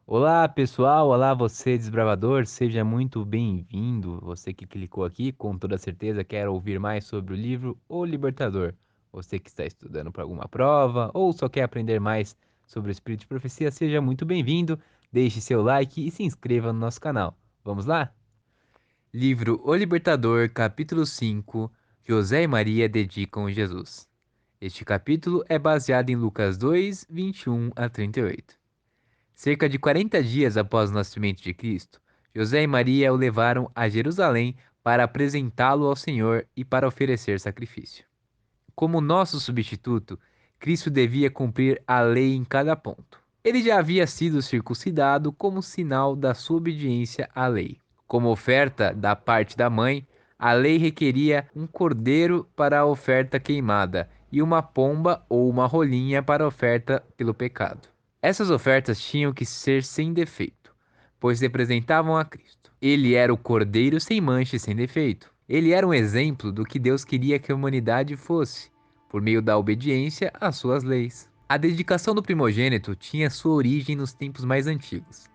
Olá pessoal, olá você desbravador, seja muito bem-vindo. Você que clicou aqui, com toda certeza quer ouvir mais sobre o livro O Libertador. Você que está estudando para alguma prova ou só quer aprender mais sobre o Espírito de Profecia, seja muito bem-vindo. Deixe seu like e se inscreva no nosso canal. Vamos lá? Livro O Libertador, capítulo 5. José e Maria dedicam Jesus. Este capítulo é baseado em Lucas 2, 21 a 38. Cerca de 40 dias após o nascimento de Cristo, José e Maria o levaram a Jerusalém para apresentá-lo ao Senhor e para oferecer sacrifício. Como nosso substituto, Cristo devia cumprir a lei em cada ponto. Ele já havia sido circuncidado como sinal da sua obediência à lei. Como oferta da parte da mãe, a lei requeria um cordeiro para a oferta queimada e uma pomba ou uma rolinha para a oferta pelo pecado. Essas ofertas tinham que ser sem defeito, pois representavam a Cristo. Ele era o cordeiro sem mancha e sem defeito. Ele era um exemplo do que Deus queria que a humanidade fosse, por meio da obediência às suas leis. A dedicação do primogênito tinha sua origem nos tempos mais antigos.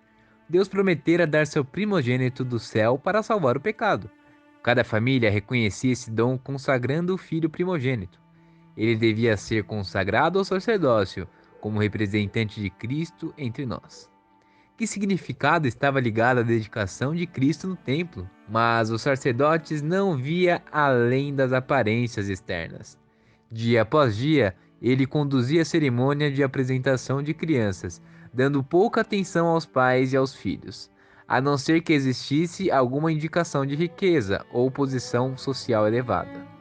Deus prometera dar seu primogênito do céu para salvar o pecado. Cada família reconhecia esse dom consagrando o filho primogênito. Ele devia ser consagrado ao sacerdócio, como representante de Cristo entre nós. Que significado estava ligado à dedicação de Cristo no templo? Mas os sacerdotes não via além das aparências externas. Dia após dia, ele conduzia a cerimônia de apresentação de crianças, dando pouca atenção aos pais e aos filhos, a não ser que existisse alguma indicação de riqueza ou posição social elevada.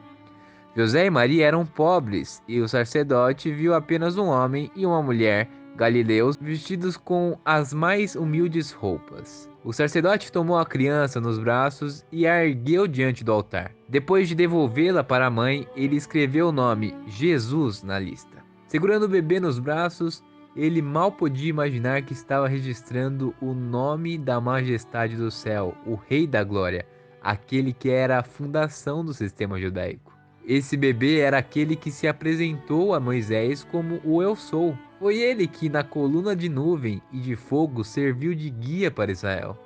José e Maria eram pobres, e o sacerdote viu apenas um homem e uma mulher galileus vestidos com as mais humildes roupas. O sacerdote tomou a criança nos braços e a ergueu diante do altar. Depois de devolvê-la para a mãe, ele escreveu o nome Jesus na lista. Segurando o bebê nos braços, ele mal podia imaginar que estava registrando o nome da majestade do céu, o Rei da Glória, aquele que era a fundação do sistema judaico. Esse bebê era aquele que se apresentou a Moisés como o Eu Sou. Foi ele que, na coluna de nuvem e de fogo, serviu de guia para Israel.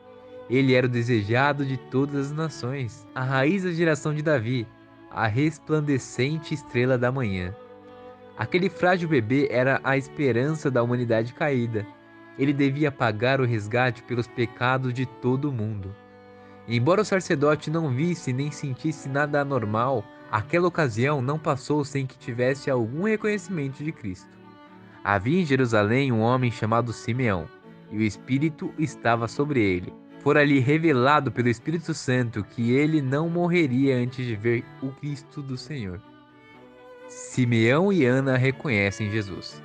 Ele era o desejado de todas as nações, a raiz da geração de Davi, a resplandecente estrela da manhã. Aquele frágil bebê era a esperança da humanidade caída. Ele devia pagar o resgate pelos pecados de todo o mundo. Embora o sacerdote não visse nem sentisse nada anormal, aquela ocasião não passou sem que tivesse algum reconhecimento de Cristo. Havia em Jerusalém um homem chamado Simeão, e o Espírito estava sobre ele. Fora-lhe revelado pelo Espírito Santo que ele não morreria antes de ver o Cristo do Senhor. Simeão e Ana reconhecem Jesus.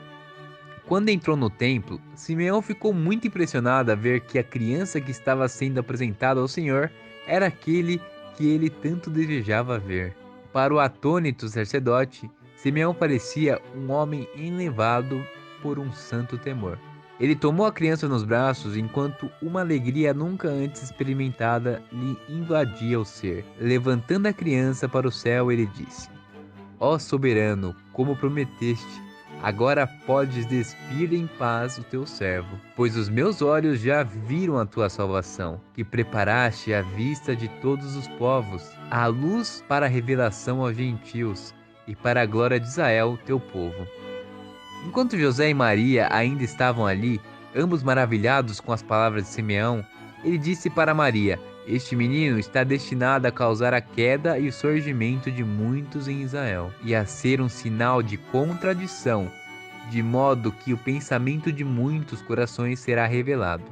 Quando entrou no templo, Simeão ficou muito impressionado a ver que a criança que estava sendo apresentada ao Senhor era aquele que ele tanto desejava ver. Para o atônito sacerdote, Simeão parecia um homem enlevado por um santo temor. Ele tomou a criança nos braços enquanto uma alegria nunca antes experimentada lhe invadia o ser. Levantando a criança para o céu, ele disse: Ó soberano, como prometeste, agora podes despir em paz o teu servo, pois os meus olhos já viram a tua salvação, que preparaste à vista de todos os povos, a luz para a revelação aos gentios e para a glória de Israel, teu povo. Enquanto José e Maria ainda estavam ali, ambos maravilhados com as palavras de Simeão, ele disse para Maria: Este menino está destinado a causar a queda e o surgimento de muitos em Israel, e a ser um sinal de contradição, de modo que o pensamento de muitos corações será revelado.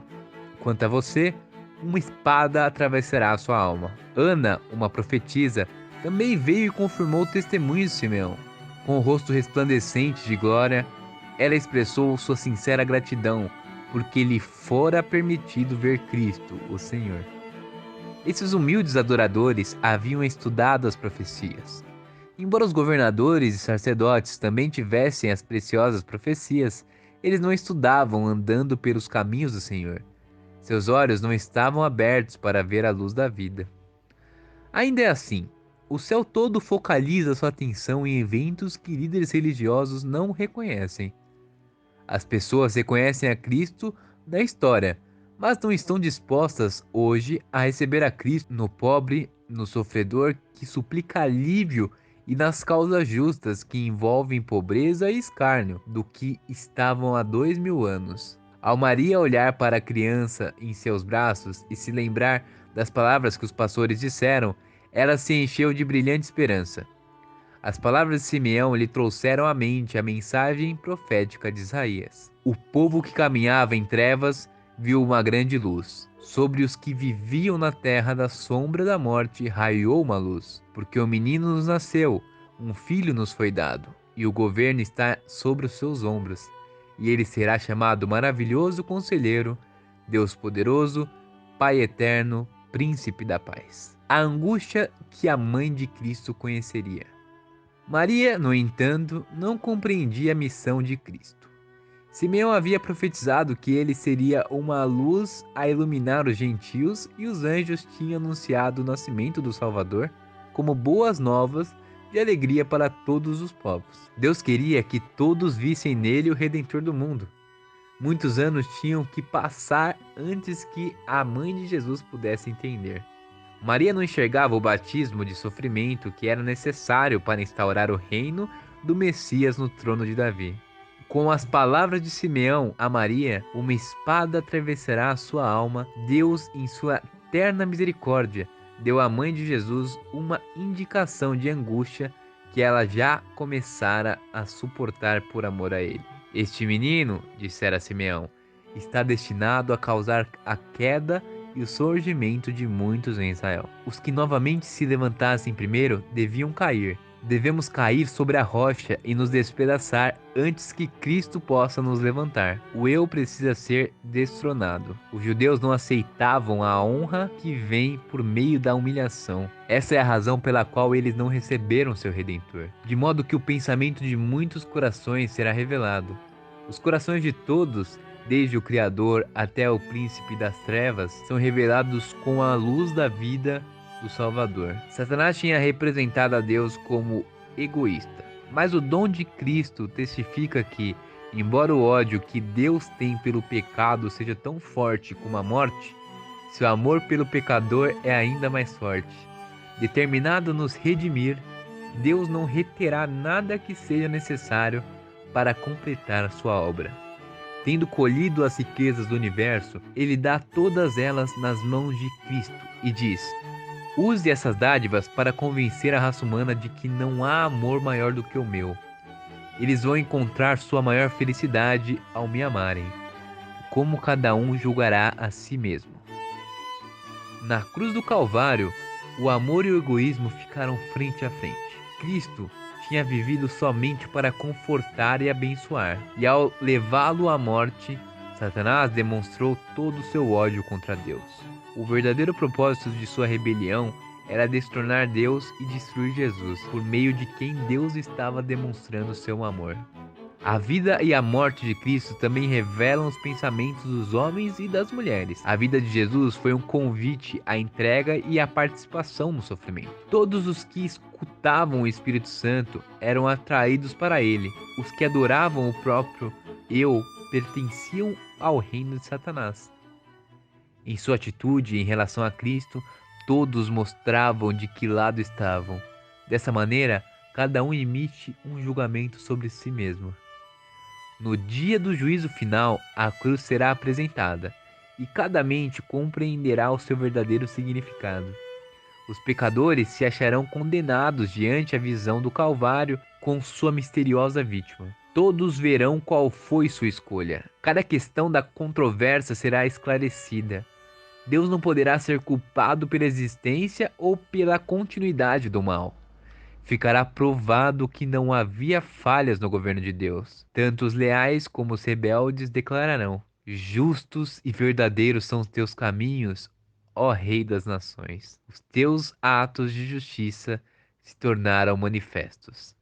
Quanto a você, uma espada atravessará a sua alma. Ana, uma profetisa, também veio e confirmou o testemunho de Simeão. Com o rosto resplandecente de glória, ela expressou sua sincera gratidão, porque lhe fora permitido ver Cristo, o Senhor. Esses humildes adoradores haviam estudado as profecias. Embora os governadores e sacerdotes também tivessem as preciosas profecias, eles não estudavam andando pelos caminhos do Senhor. Seus olhos não estavam abertos para ver a luz da vida. Ainda é assim, o céu todo focaliza sua atenção em eventos que líderes religiosos não reconhecem. As pessoas reconhecem a Cristo da história, mas não estão dispostas hoje a receber a Cristo no pobre, no sofredor que suplica alívio e nas causas justas que envolvem pobreza e escárnio do que estavam há 2000 anos. Ao Maria olhar para a criança em seus braços e se lembrar das palavras que os pastores disseram, ela se encheu de brilhante esperança. As palavras de Simeão lhe trouxeram à mente a mensagem profética de Isaías. O povo que caminhava em trevas viu uma grande luz. Sobre os que viviam na terra da sombra da morte raiou uma luz, porque o menino nos nasceu, um filho nos foi dado, e o governo está sobre os seus ombros. E ele será chamado Maravilhoso Conselheiro, Deus Poderoso, Pai Eterno, Príncipe da Paz. A angústia que a mãe de Cristo conheceria. Maria, no entanto, não compreendia a missão de Cristo. Simeão havia profetizado que ele seria uma luz a iluminar os gentios e os anjos tinham anunciado o nascimento do Salvador como boas novas de alegria para todos os povos. Deus queria que todos vissem nele o Redentor do mundo. Muitos anos tinham que passar antes que a mãe de Jesus pudesse entender. Maria não enxergava o batismo de sofrimento que era necessário para instaurar o reino do Messias no trono de Davi. Com as palavras de Simeão a Maria, uma espada atravessará a sua alma. Deus, em sua eterna misericórdia, deu à mãe de Jesus uma indicação de angústia que ela já começara a suportar por amor a ele. Este menino, dissera Simeão, está destinado a causar a queda e o surgimento de muitos em Israel. Os que novamente se levantassem primeiro deviam cair. Devemos cair sobre a rocha e nos despedaçar antes que Cristo possa nos levantar. O eu precisa ser destronado. Os judeus não aceitavam a honra que vem por meio da humilhação. Essa é a razão pela qual eles não receberam seu Redentor. De modo que o pensamento de muitos corações será revelado. Os corações de todos, desde o Criador até o príncipe das trevas, são revelados com a luz da vida do Salvador. Satanás tinha representado a Deus como egoísta, mas o dom de Cristo testifica que, embora o ódio que Deus tem pelo pecado seja tão forte como a morte, seu amor pelo pecador é ainda mais forte. Determinado a nos redimir, Deus não reterá nada que seja necessário para completar a sua obra. Tendo colhido as riquezas do universo, ele dá todas elas nas mãos de Cristo e diz: use essas dádivas para convencer a raça humana de que não há amor maior do que o meu. Eles vão encontrar sua maior felicidade ao me amarem, como cada um julgará a si mesmo. Na cruz do Calvário, o amor e o egoísmo ficaram frente a frente. Cristo tinha vivido somente para confortar e abençoar, e ao levá-lo à morte, Satanás demonstrou todo o seu ódio contra Deus. O verdadeiro propósito de sua rebelião era destronar Deus e destruir Jesus, por meio de quem Deus estava demonstrando seu amor. A vida e a morte de Cristo também revelam os pensamentos dos homens e das mulheres. A vida de Jesus foi um convite à entrega e à participação no sofrimento. Todos os que escutavam o Espírito Santo eram atraídos para ele. Os que adoravam o próprio eu pertenciam ao reino de Satanás. Em sua atitude em relação a Cristo, todos mostravam de que lado estavam. Dessa maneira, cada um emite um julgamento sobre si mesmo. No dia do juízo final, a cruz será apresentada, e cada mente compreenderá o seu verdadeiro significado. Os pecadores se acharão condenados diante a visão do Calvário com sua misteriosa vítima. Todos verão qual foi sua escolha. Cada questão da controvérsia será esclarecida. Deus não poderá ser culpado pela existência ou pela continuidade do mal. Ficará provado que não havia falhas no governo de Deus. Tanto os leais como os rebeldes declararão: justos e verdadeiros são os teus caminhos, ó Rei das nações. Os teus atos de justiça se tornaram manifestos.